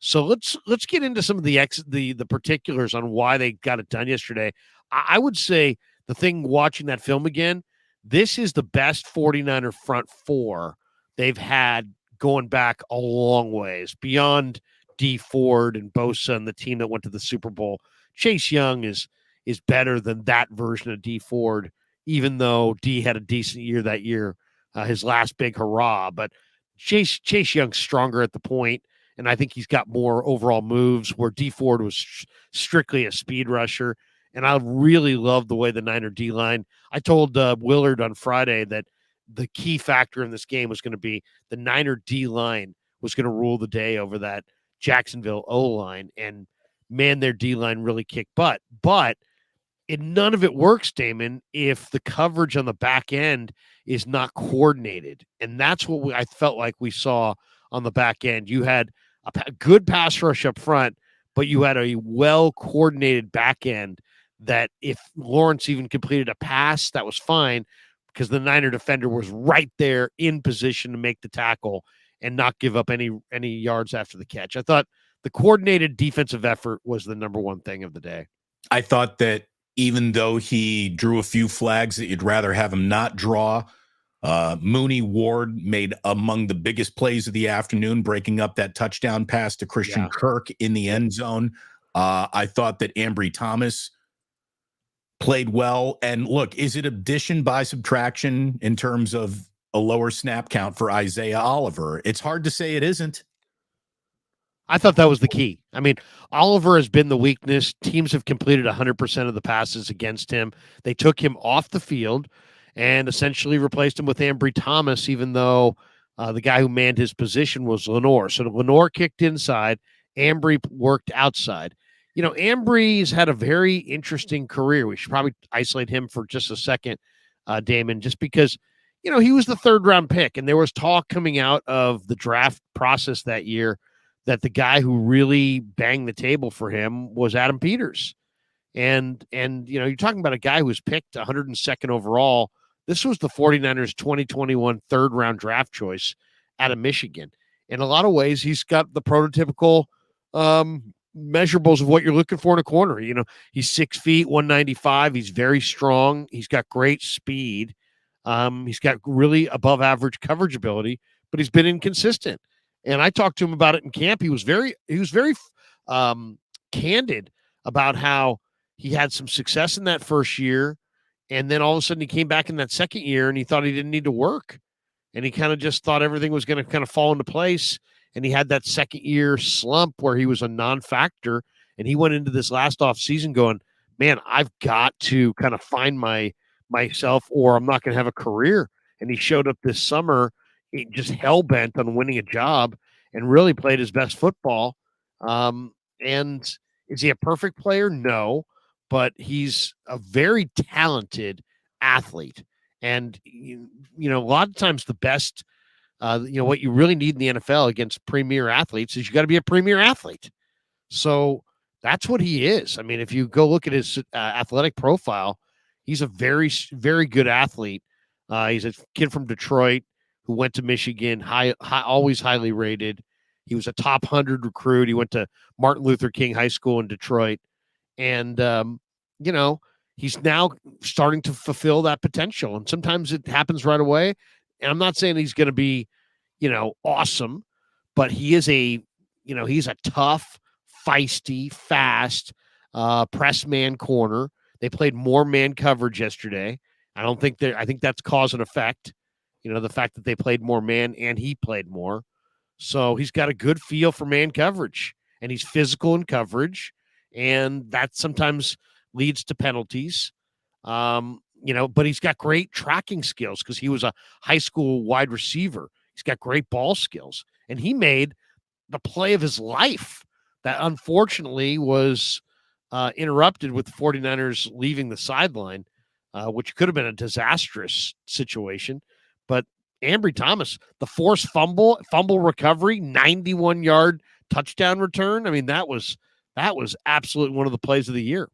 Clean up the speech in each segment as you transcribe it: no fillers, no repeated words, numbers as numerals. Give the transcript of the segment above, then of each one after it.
So let's get into some of the particulars on why they got it done yesterday. I would say the thing watching that film again, this is the best 49er front four they've had going back a long ways beyond D Ford and Bosa and the team that went to the Super Bowl. Chase Young is better than that version of D Ford, even though D had a decent year that year, his last big hurrah. But Chase Young's stronger at the point, and I think he's got more overall moves, where D Ford was strictly a speed rusher. And I really love the way the Niner D line. I told Willard on Friday that the key factor in this game was going to be the Niner D line was going to rule the day over that Jacksonville O line. And man, their D line really kicked butt. But none of it works, Damon, if the coverage on the back end is not coordinated. And that's what I felt like we saw on the back end. You had a good pass rush up front, but you had a well-coordinated back end that if Lawrence even completed a pass, that was fine because the Niner defender was right there in position to make the tackle and not give up any yards after the catch. I thought the coordinated defensive effort was the number one thing of the day. I thought that even though he drew a few flags that you'd rather have him not draw, Mooney Ward made among the biggest plays of the afternoon, breaking up that touchdown pass to Christian Kirk in the end zone. I thought that Ambry Thomas played well. And look, is it addition by subtraction in terms of a lower snap count for Isaiah Oliver? It's hard to say it isn't. I thought that was the key. I mean, Oliver has been the weakness. Teams have completed 100% of the passes against him. They took him off the field and essentially replaced him with Ambry Thomas, even though the guy who manned his position was Lenore. So Lenore kicked inside. Ambry worked outside. You know, Ambry's had a very interesting career. We should probably isolate him for just a second, Damon, just because, you know, he was the third-round pick, and there was talk coming out of the draft process that year that the guy who really banged the table for him was Adam Peters. And you know, you're talking about a guy who was picked 102nd overall. This was the 49ers 2021 third-round draft choice out of Michigan. In a lot of ways, he's got the prototypical measurables of what you're looking for in a corner. You know, he's 6 feet, 195. He's very strong. He's got great speed. He's got really above average coverage ability, but he's been inconsistent. And I talked to him about it in camp. He was very candid about how he had some success in that first year. And then all of a sudden he came back in that second year and he thought he didn't need to work. And he kind of just thought everything was going to kind of fall into place. And he had that second year slump where he was a non-factor. And he went into this last off season going, man, I've got to kind of find myself or I'm not going to have a career. And he showed up this summer just hell-bent on winning a job and really played his best football. And is he a perfect player? No, but he's a very talented athlete. And, you know, a lot of times the best, you know, what you really need in the NFL against premier athletes is you got to be a premier athlete. So that's what he is. I mean, if you go look at his athletic profile, he's a very, very good athlete. He's a kid from Detroit who went to Michigan, always highly rated. He was a top 100 recruit. He went to Martin Luther King High School in Detroit. And, you know, he's now starting to fulfill that potential. And sometimes it happens right away. And I'm not saying he's going to be, you know, awesome, but he is he's a tough, feisty, fast press man corner. They played more man coverage yesterday. I think that's cause and effect. You know, the fact that they played more man and he played more. So he's got a good feel for man coverage and he's physical in coverage. And that sometimes leads to penalties. You know, but he's got great tracking skills because he was a high school wide receiver. He's got great ball skills. And he made the play of his life that unfortunately was interrupted with the 49ers leaving the sideline, which could have been a disastrous situation. But Ambry Thomas, the forced fumble recovery, 91-yard touchdown return. I mean, that was absolutely one of the plays of the year.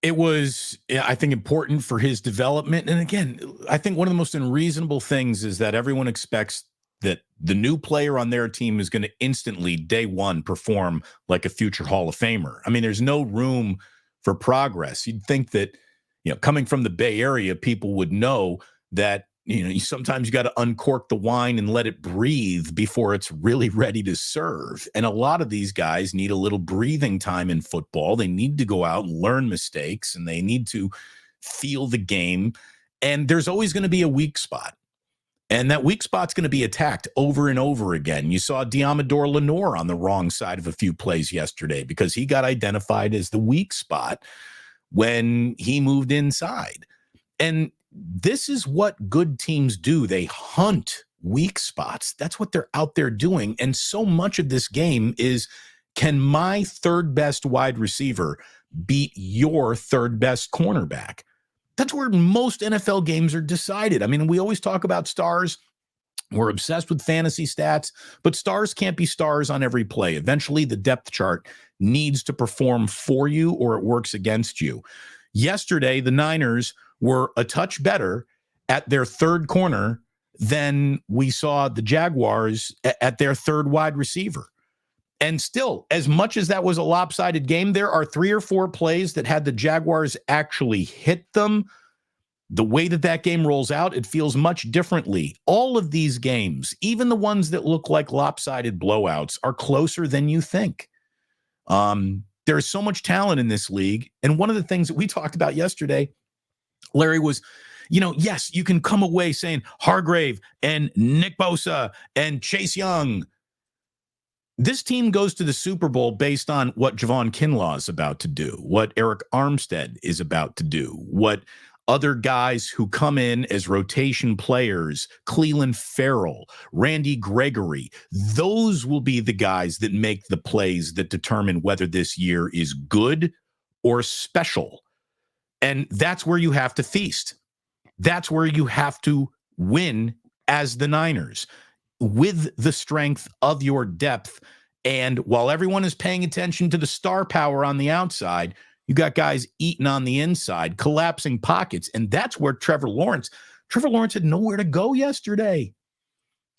It was, I think, important for his development. And again, I think one of the most unreasonable things is that everyone expects that the new player on their team is going to instantly, day one, perform like a future Hall of Famer. I mean, there's no room for progress. You'd think that, coming from the Bay Area, people would know that, sometimes you got to uncork the wine and let it breathe before it's really ready to serve. And a lot of these guys need a little breathing time in football. They need to go out and learn mistakes, and they need to feel the game. And there's always going to be a weak spot. And that weak spot's going to be attacked over and over again. You saw Diamador Lenore on the wrong side of a few plays yesterday because he got identified as the weak spot when he moved inside. And this is what good teams do. They hunt weak spots. That's what they're out there doing. And so much of this game is, can my third best wide receiver beat your third best cornerback? That's where most NFL games are decided. I mean, we always talk about stars. We're obsessed with fantasy stats, but stars can't be stars on every play. Eventually, the depth chart needs to perform for you or it works against you. Yesterday, the Niners were a touch better at their third corner than we saw the Jaguars at their third wide receiver. And still, as much as that was a lopsided game, there are 3 or 4 plays that had the Jaguars actually hit them. The way that game rolls out, it feels much differently. All of these games, even the ones that look like lopsided blowouts, are closer than you think. There is so much talent in this league. And one of the things that we talked about yesterday, Larry, was, yes, you can come away saying Hargrave and Nick Bosa and Chase Young. This team goes to the Super Bowl based on what Javon Kinlaw is about to do, what Eric Armstead is about to do, what other guys who come in as rotation players, Cleveland Farrell, Randy Gregory, those will be the guys that make the plays that determine whether this year is good or special. And that's where you have to feast. That's where you have to win as the Niners, with the strength of your depth. And while everyone is paying attention to the star power on the outside, you got guys eating on the inside, collapsing pockets. And that's where Trevor Lawrence had nowhere to go yesterday.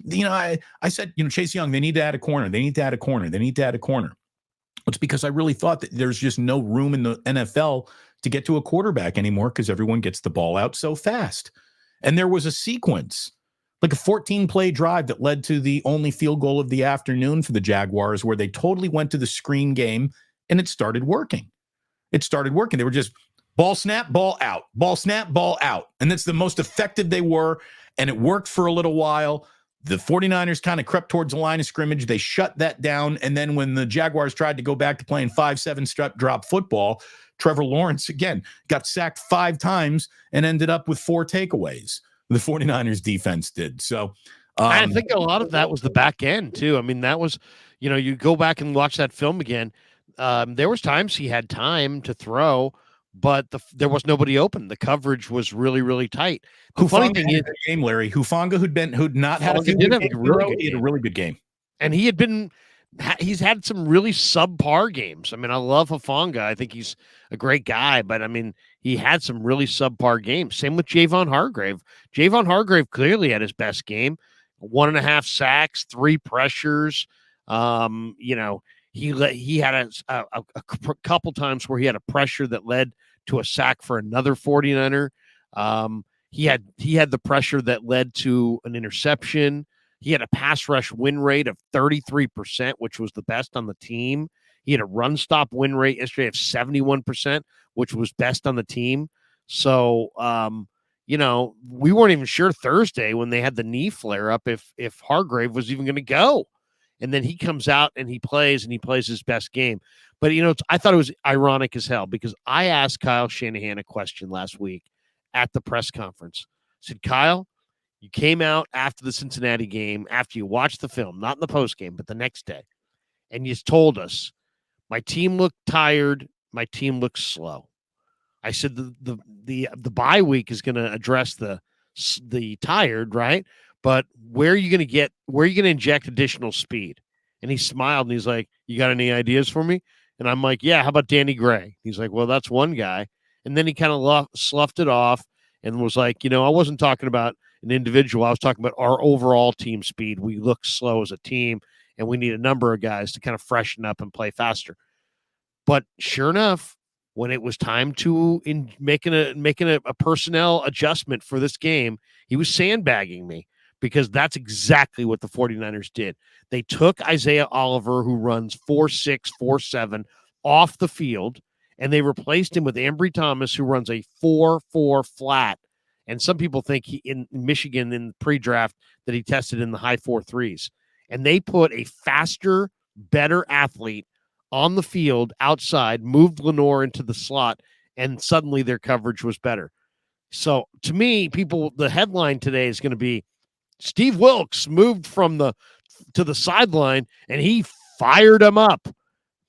I said, Chase Young, they need to add a corner. They need to add a corner. They need to add a corner. It's because I really thought that there's just no room in the NFL to get to a quarterback anymore because everyone gets the ball out so fast. And there was a sequence, like a 14-play drive that led to the only field goal of the afternoon for the Jaguars, where they totally went to the screen game, and it started working. They were just ball snap, ball out, ball snap, ball out. And that's the most effective they were, and it worked for a little while. The 49ers kind of crept towards the line of scrimmage. They shut that down, and then when the Jaguars tried to go back to playing 5-7 step drop football, Trevor Lawrence, again, got sacked 5 times and ended up with 4 takeaways. The 49ers defense did. So I think a lot of that was the back end too. I mean, that was, you go back and watch that film again. There was times he had time to throw, but there was nobody open. The coverage was really, really tight. The funny thing is, game, Larry Hufanga, who'd not had a really good game, and he's had some really subpar games. I mean, I love Hufanga. I think he's a great guy, but I mean, he had some really subpar games. Same with Javon Hargrave. Javon Hargrave clearly had his best game. 1.5 sacks, 3 pressures. He had a couple times where he had a pressure that led to a sack for another 49er. He had the pressure that led to an interception. He had a pass rush win rate of 33%, which was the best on the team. He had a run stop win rate yesterday of 71%, which was best on the team. So, we weren't even sure Thursday when they had the knee flare up if Hargrave was even going to go. And then he comes out and he plays his best game. But, I thought it was ironic as hell because I asked Kyle Shanahan a question last week at the press conference. I said, Kyle, you came out after the Cincinnati game, after you watched the film, not in the post game, but the next day. And you told us, my team looked tired. My team looked slow. I said the bye week is going to address the tired, right? But where are you going to inject additional speed? And he smiled and he's like, you got any ideas for me? And I'm like, yeah, how about Danny Gray? He's like, well, that's one guy. And then he kind of sloughed it off and was like, I wasn't talking about an individual. I was talking about our overall team speed. We look slow as a team, and we need a number of guys to kind of freshen up and play faster. But sure enough, when it was time to making a personnel adjustment for this game, he was sandbagging me because that's exactly what the 49ers did. They took Isaiah Oliver, who runs 4.6, 4.7, off the field, and they replaced him with Ambry Thomas, who runs a 4.4 flat. And some people think he in Michigan in pre-draft that he tested in the high 4.3s. And they put a faster, better athlete on the field outside, moved Lenore into the slot, and suddenly their coverage was better. So to me, the headline today is going to be Steve Wilkes moved to the sideline and he fired him up.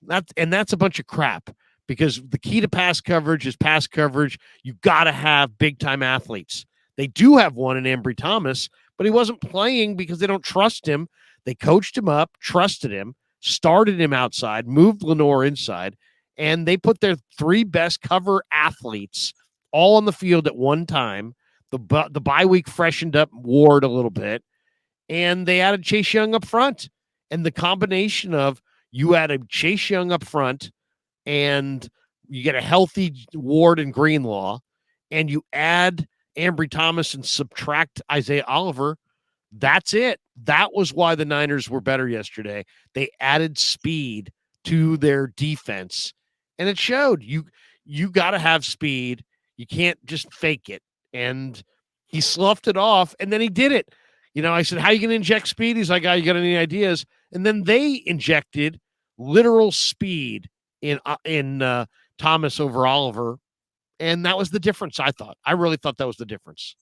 That's a bunch of crap, because the key to pass coverage is pass coverage. You got to have big time athletes. They do have one in Ambry Thomas, but he wasn't playing because they don't trust him. They coached him up, trusted him, started him outside, moved Lenore inside, and they put their three best cover athletes all on the field at one time. The bye week freshened up Ward a little bit, and they added Chase Young up front. And the combination of you added Chase Young up front, and you get a healthy Ward and Greenlaw, and you add Ambry Thomas and subtract Isaiah Oliver, that's it. That was why the Niners were better yesterday. They added speed to their defense, and it showed. You got to have speed. You can't just fake it. And he sloughed it off, and then he did it. I said, how are you going to inject speed? He's like, you got any ideas? And then they injected literal speed in Thomas over Oliver, and that was the difference, I thought. I really thought that was the difference.